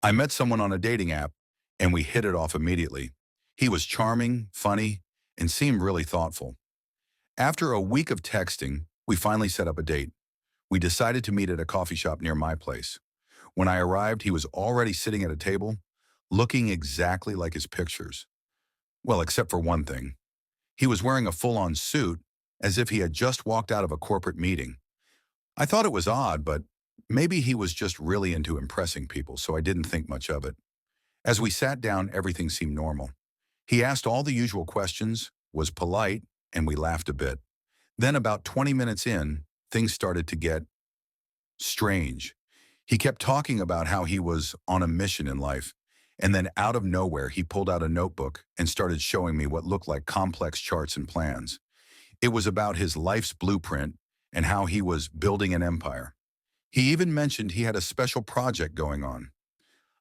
I met someone on a dating app, and we hit it off immediately. He was charming, funny, and seemed really thoughtful. After a week of texting, we finally set up a date. We decided to meet at a coffee shop near my place. When I arrived, he was already sitting at a table, looking exactly like his pictures. Well, except for one thing. He was wearing a full-on suit, as if he had just walked out of a corporate meeting. I thought it was odd, but maybe he was just really into impressing people, so I didn't think much of it. As we sat down, everything seemed normal. He asked all the usual questions, was polite, and we laughed a bit. Then about 20 minutes in, things started to get strange. He kept talking about how he was on a mission in life, and then out of nowhere, he pulled out a notebook and started showing me what looked like complex charts and plans. It was about his life's blueprint and how he was building an empire. He even mentioned he had a special project going on.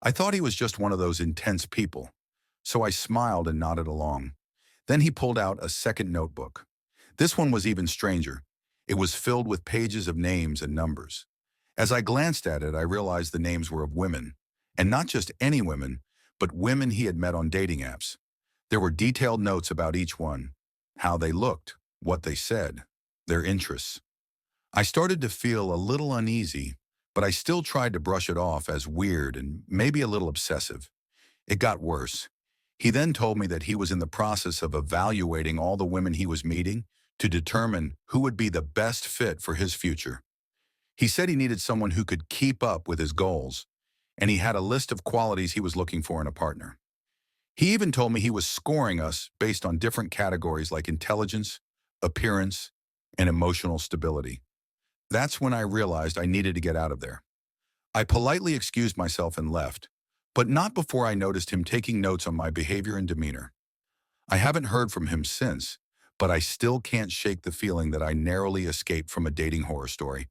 I thought he was just one of those intense people, so I smiled and nodded along. Then he pulled out a second notebook. This one was even stranger. It was filled with pages of names and numbers. As I glanced at it, I realized the names were of women, and not just any women, but women he had met on dating apps. There were detailed notes about each one, how they looked, what they said, their interests. I started to feel a little uneasy, but I still tried to brush it off as weird and maybe a little obsessive. It got worse. He then told me that he was in the process of evaluating all the women he was meeting to determine who would be the best fit for his future. He said he needed someone who could keep up with his goals, and he had a list of qualities he was looking for in a partner. He even told me he was scoring us based on different categories like intelligence, appearance, and emotional stability. That's when I realized I needed to get out of there. I politely excused myself and left, but not before I noticed him taking notes on my behavior and demeanor. I haven't heard from him since, but I still can't shake the feeling that I narrowly escaped from a dating horror story